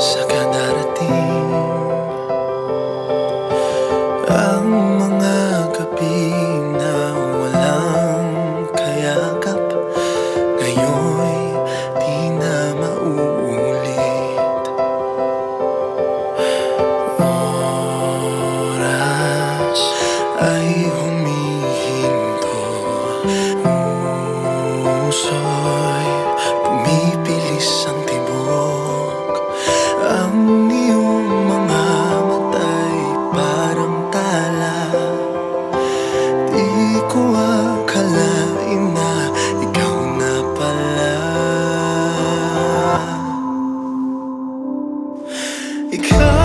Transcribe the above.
Saka darating ang mga gabi na walang kayakap. Ngayon'y di na mauulit. Oras ay humihinto, puso'y pumipilis ang tibok. Ang iyong mga mata'y parang tala. Di ko akalain na ikaw na pala. Ikaw